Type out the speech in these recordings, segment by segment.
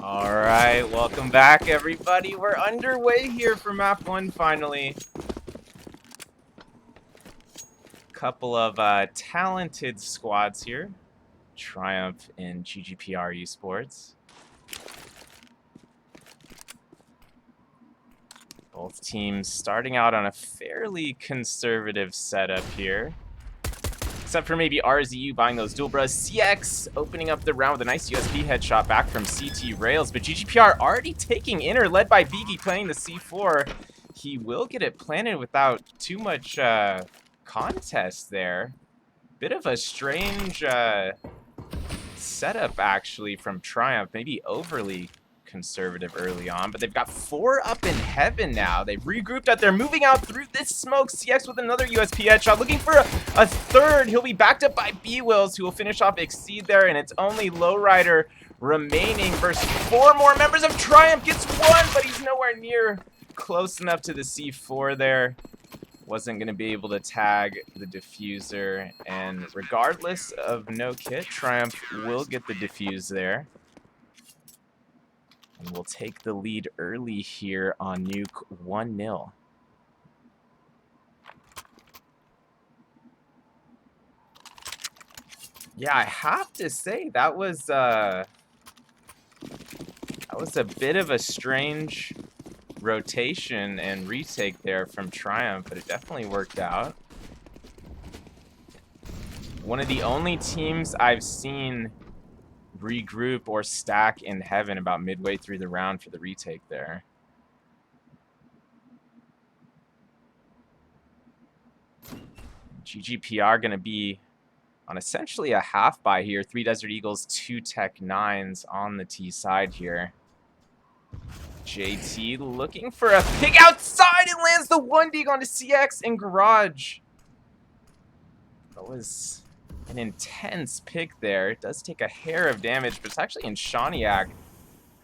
All right, welcome back, everybody. We're underway here for map 1, finally. Couple of talented squads here. Triumph in GGPR Esports. Both teams starting out on a fairly conservative setup here. Except for maybe RZU buying those dual bros. CX opening up the round with a nice USB headshot back from CT Rails. But GGPR already taking inner, led by Beaky playing the C4. He will get it planted without too much contest there. Bit of a strange setup, actually, from Triumph. Maybe overly conservative early on, but they've got 4 up in heaven now. They've regrouped up. They're moving out through this smoke. CX with another USP headshot, looking for a third. He'll be backed up by B-Wills, who will finish off Exceed there, and it's only Lowrider remaining versus 4 more members of Triumph. Gets 1, but he's nowhere near close enough to the C4 there. Wasn't going to be able to tag the diffuser, and regardless of no kit, Triumph will get the defuse there. And we'll take the lead early here on Nuke 1-0. Yeah, I have to say that was a bit of a strange rotation and retake there from Triumph, but it definitely worked out. One of the only teams I've seen regroup or stack in heaven about midway through the round for the retake there. GGPR going to be on essentially a half buy here. 3 Desert Eagles, 2 Tech 9s on the T side here. JT looking for a pick outside and lands the 1 dig onto CX in Garage. That was an intense pick there. It does take a hair of damage, but it's actually Inshaniak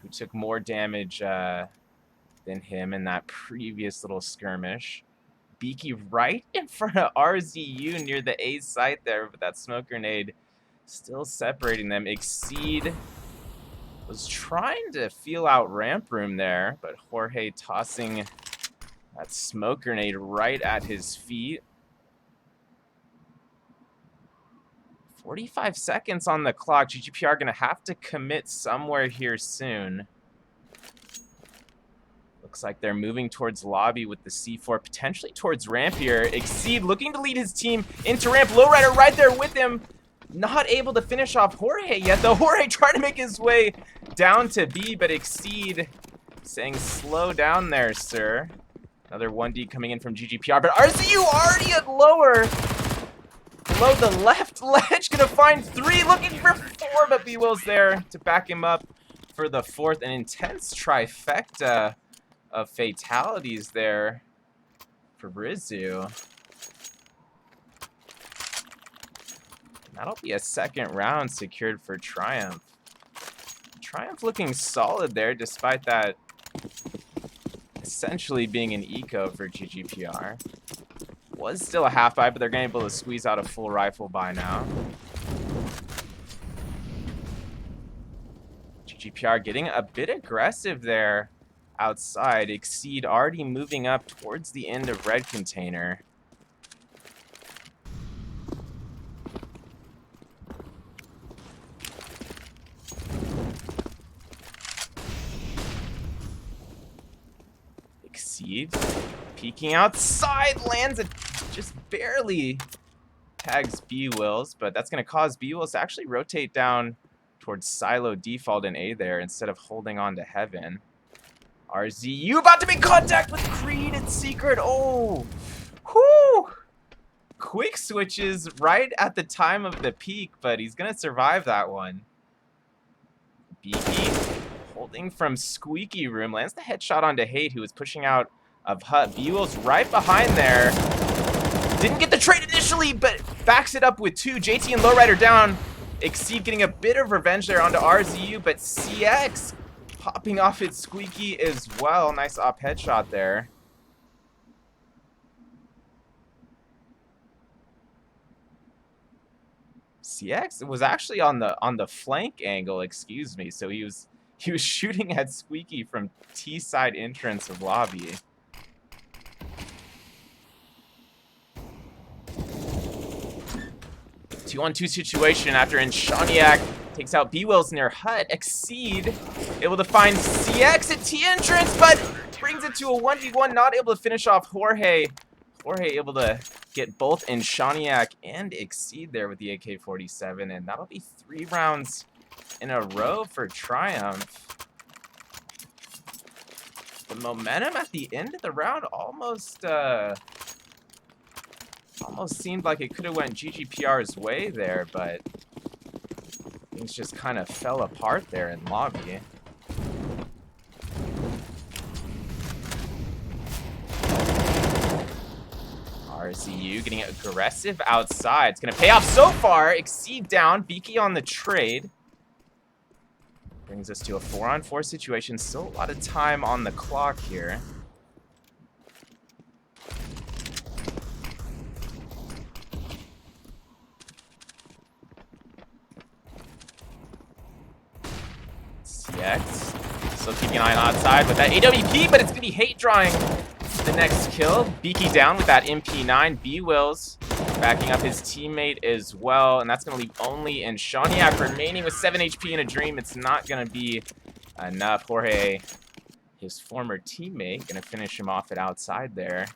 who took more damage than him in that previous little skirmish. Beaky right in front of RZU near the A site there, but that smoke grenade still separating them. Exceed was trying to feel out ramp room there, but Jorge tossing that smoke grenade right at his feet. 45 seconds on the clock. GGPR going to have to commit somewhere here soon. Looks like they're moving towards lobby with the C4, potentially towards ramp here. Exceed looking to lead his team into ramp. Lowrider right there with him. Not able to finish off Jorge yet, though. Jorge trying to make his way down to B, but Exceed saying slow down there, sir. Another 1D coming in from GGPR, but RZU already at lower. Below the left ledge, gonna find 3, looking for 4, but B-Will's there to back him up for the 4th. An intense trifecta of fatalities there for Rizu. That'll be a 2nd round secured for Triumph. Triumph looking solid there, despite that essentially being an eco for GGPR. Was still a half buy, but they're going to be able to squeeze out a full rifle buy now. GGPR getting a bit aggressive there outside. Exceed already moving up towards the end of red container. Exceed peeking outside, lands it, just barely tags B-Wills, but that's going to cause B-Wills to actually rotate down towards silo default in A there instead of holding on to heaven. RZU about to make contact with Creed and Secret. Oh, whoo! Quick switches right at the time of the peak, but he's going to survive that one. Beaky holding from Squeaky Room, lands the headshot onto Hate, who was pushing out of Hut. B-Will's right behind there. Didn't get the trade initially, but backs it up with 2. JT and Lowrider down. Exceed getting a bit of revenge there onto RZU, but CX popping off its Squeaky as well. Nice op headshot there. CX was actually on the flank angle, excuse me. So he He was shooting at Squeaky from T-side entrance of lobby. Two-on-two situation after Inshaniak takes out B-Wills near hut. Exceed able to find CX at T entrance, but brings it to a 1v1. Not able to finish off Jorge. Jorge able to get both Inshaniak and Exceed there with the AK-47, and that'll be 3 rounds in a row for Triumph. The momentum at the end of the round almost seemed like it could have went GGPR's way there, but things just kind of fell apart there in lobby. RZU getting aggressive outside. It's going to pay off so far. Exceed down. Beaky on the trade. Brings us to a 4-on-4 situation. Still a lot of time on the clock here. CX still keeping an eye on outside with that AWP, but it's going to be hate drawing the next kill. Beaky down with that MP9. B-Wills backing up his teammate as well, and that's going to leave only Inshaniak remaining with 7 HP in a dream. It's not going to be enough. Jorge, his former teammate, going to finish him off at outside there.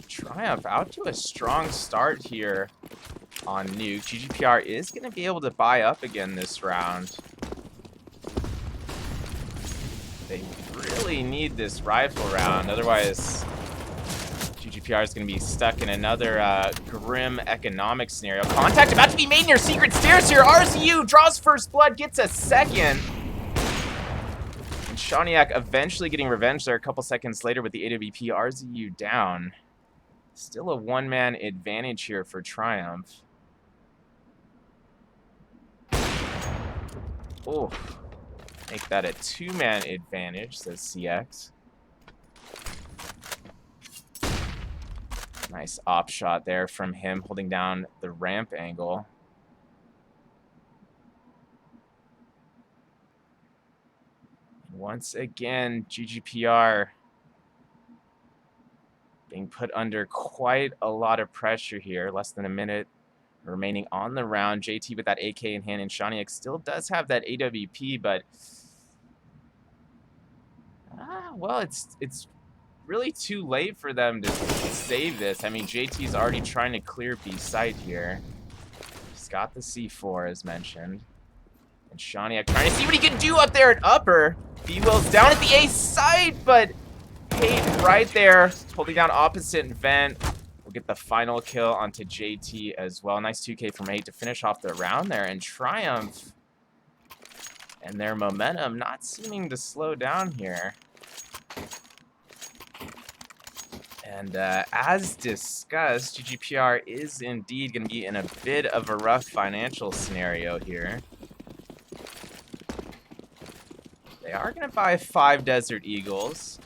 Triumph out to a strong start here on Nuke. GGPR is going to be able to buy up again this round. They really need this rifle round, otherwise GGPR is going to be stuck in another grim economic scenario. Contact about to be made near secret stairs here. RZU draws first blood, gets a second. And Shaniak eventually getting revenge there a couple seconds later with the AWP. RZU down. Still a one-man advantage here for Triumph. Oh, make that a two-man advantage, says CX. Nice op shot there from him, holding down the ramp angle. Once again, GGPR being put under quite a lot of pressure here. Less than a minute remaining on the round. JT with that AK in hand, and Shaniak still does have that AWP, but well, it's really too late for them to save this. I mean, JT's already trying to clear B site here. He's got the C4 as mentioned, and Shaniak trying to see what he can do up there at upper. B-Will's down at the A site, but Hate right there, holding down opposite vent. We'll get the final kill onto JT as well. Nice 2K from Hate to finish off the round there. And Triumph and their momentum not seeming to slow down here. And as discussed, GGPR is indeed going to be in a bit of a rough financial scenario here. They are going to buy 5 Desert Eagles.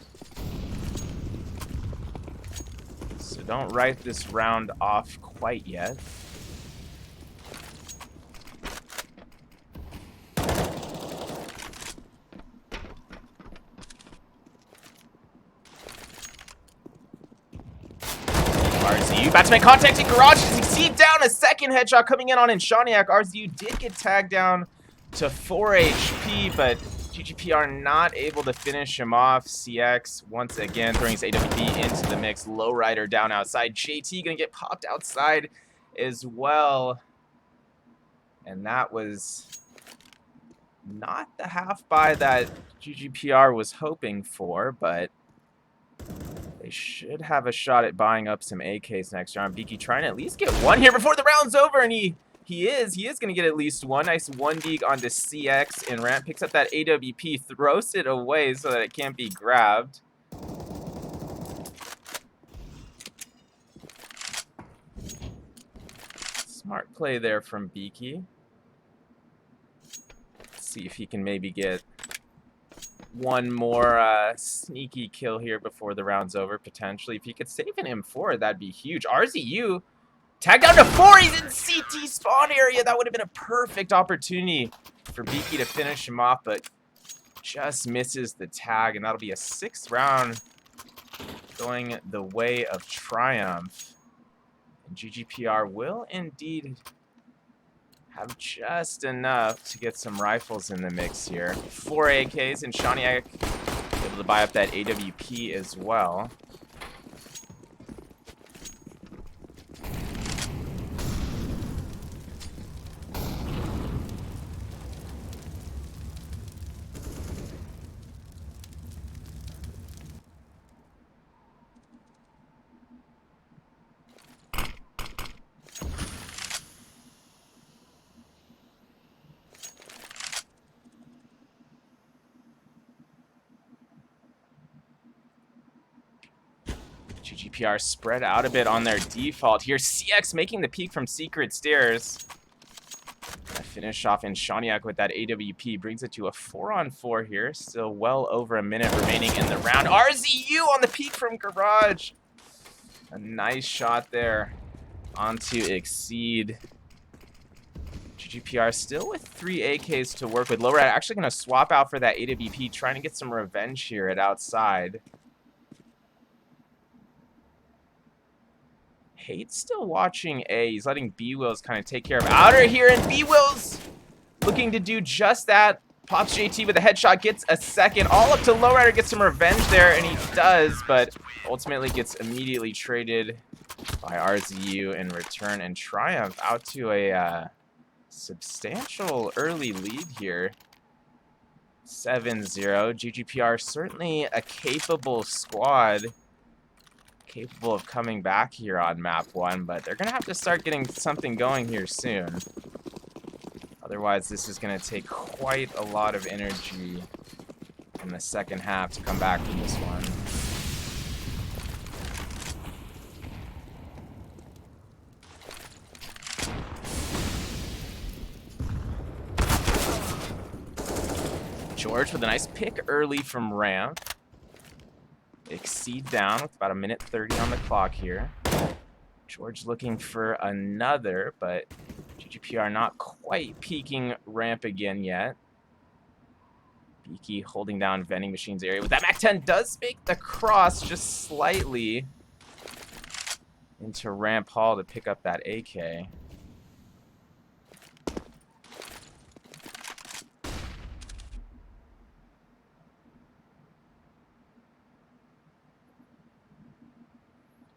So don't write this round off quite yet. RZU about to make contact in garage. Exceed down, a second headshot coming in on Inshaniak. RZU did get tagged down to 4 HP, but GGPR not able to finish him off. CX once again throwing his AWP into the mix. Lowrider down outside. JT gonna get popped outside as well. And that was not the half buy that GGPR was hoping for, but they should have a shot at buying up some AKs next round. Beaky trying to at least get one here before the round's over, and he is going to get at least one. Nice 1-dig onto CX, and Ramp picks up that AWP, throws it away so that it can't be grabbed. Smart play there from Beaky. Let's see if he can maybe get one more sneaky kill here before the round's over, potentially. If he could save an M4, that'd be huge. RZU tagged down to 4. He's in CT spawn area. That would have been a perfect opportunity for Beaky to finish him off, but just misses the tag, and that'll be a 6th round going the way of Triumph. And GGPR will indeed have just enough to get some rifles in the mix here. 4 AKs, and Shaniak able to buy up that AWP as well. GGPR spread out a bit on their default here. CX making the peek from secret stairs. Gonna finish off in Shaniak with that AWP. Brings it to a 4-on-4 here. Still well over a minute remaining in the round. RZU on the peek from Garage. A nice shot there onto Exceed. GGPR still with 3 AKs to work with. Lowrat actually going to swap out for that AWP, trying to get some revenge here at outside. Hate's still watching A. He's letting B-Wills kind of take care of outer here, and B-Wills looking to do just that. Pops JT with a headshot, gets a second. All up to Lowrider, gets some revenge there, and he does, but ultimately gets immediately traded by RZU in return, and Triumph out to a substantial early lead here. 7-0. GGPR certainly a capable squad, capable of coming back here on map 1, but they're gonna have to start getting something going here soon. Otherwise, this is gonna take quite a lot of energy in the second half to come back from this one. George with a nice pick early from ramp. Exceed down with about 1:30 on the clock here. George looking for another, but GGPR not quite peeking ramp again yet. Beaky holding down vending machines area. With that MAC-10 does make the cross just slightly into ramp hall to pick up that AK.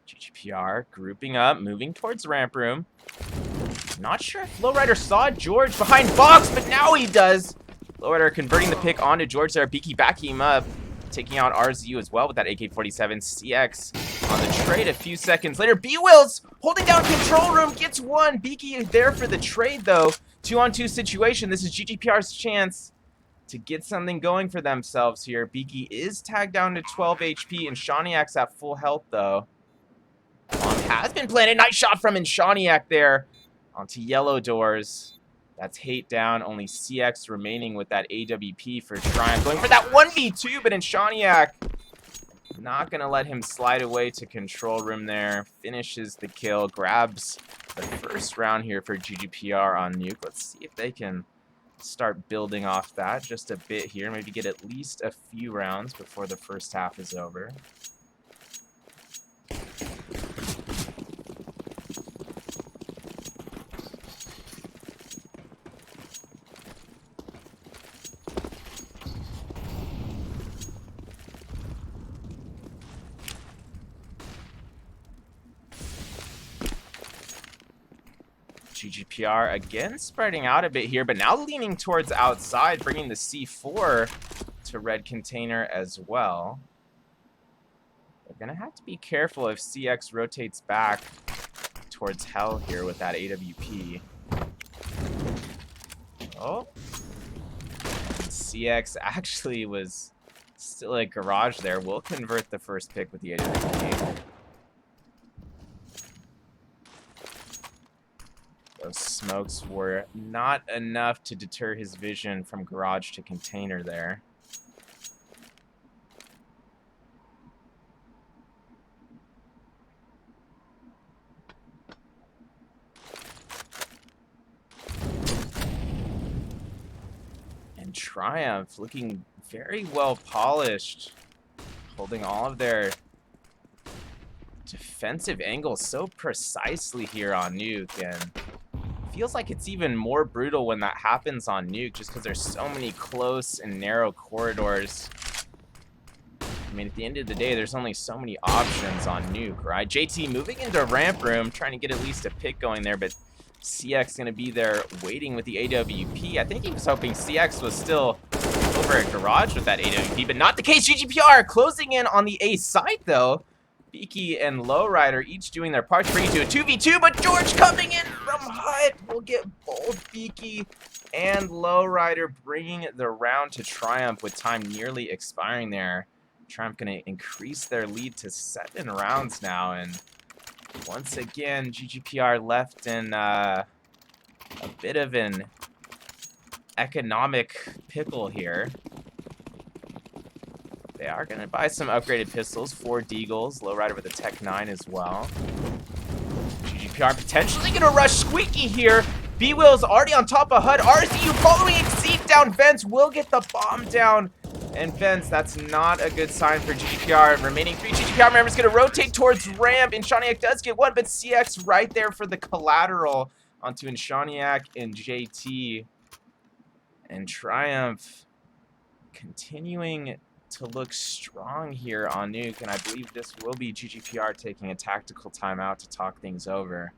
GGPR grouping up, moving towards ramp room. Not sure if Lowrider saw George behind box, but now he does. Lowrider converting the pick onto George there. Beaky backing him up, taking out RZU as well with that AK-47. CX on the trade a few seconds later. B-Wills holding down control room, gets one. Beaky there for the trade though. 2-on-2 situation. This is GGPR's chance to get something going for themselves here. Beaky is tagged down to 12 HP, and Shaniak's at full health though. Bomb has been planted. Nice shot from Inshaniak there onto yellow doors. That's Hate down. Only CX remaining with that AWP for Triumph. Going for that 1v2, but Inshaniak not going to let him slide away to control room there. Finishes the kill. Grabs the first round here for GGPR on Nuke. Let's see if they can start building off that just a bit here. Maybe get at least a few rounds before the first half is over. GGPR again spreading out a bit here, but now leaning towards outside, bringing the C4 to red container as well. They're going to have to be careful if CX rotates back towards hell here with that AWP. Oh. CX actually was still at garage there. We'll convert the first pick with the AWP. Those smokes were not enough to deter his vision from garage to container there. Triumph looking very well polished, holding all of their defensive angles so precisely here on Nuke, and feels like it's even more brutal when that happens on Nuke, just because there's so many close and narrow corridors. I mean, at the end of the day, there's only so many options on Nuke, right? JT moving into ramp room, trying to get at least a pick going there, but CX going to be there waiting with the AWP. I think he was hoping CX was still over at Garage with that AWP, but not the case. GGPR closing in on the A side, though. Beaky and Lowrider each doing their part to bring you to a 2v2, but George coming in from Hut will get both Beaky and Lowrider, bringing the round to Triumph with time nearly expiring there. Triumph going to increase their lead to 7 rounds now, and once again, GGPR left in a bit of an economic pickle here. They are going to buy some upgraded pistols, 4 Deagles, Lowrider with a Tech 9 as well. GGPR potentially going to rush Squeaky here. B-Will's already on top of HUD. RCU following Exceed down. Vents will get the bomb down. And Vents, that's not a good sign for GGPR. Remaining 3 GGPR members going to rotate towards ramp. Inshaniac does get one, but CX right there for the collateral onto Inshaniac and JT. And Triumph continuing to look strong here on Nuke, and I believe this will be GGPR taking a tactical timeout to talk things over.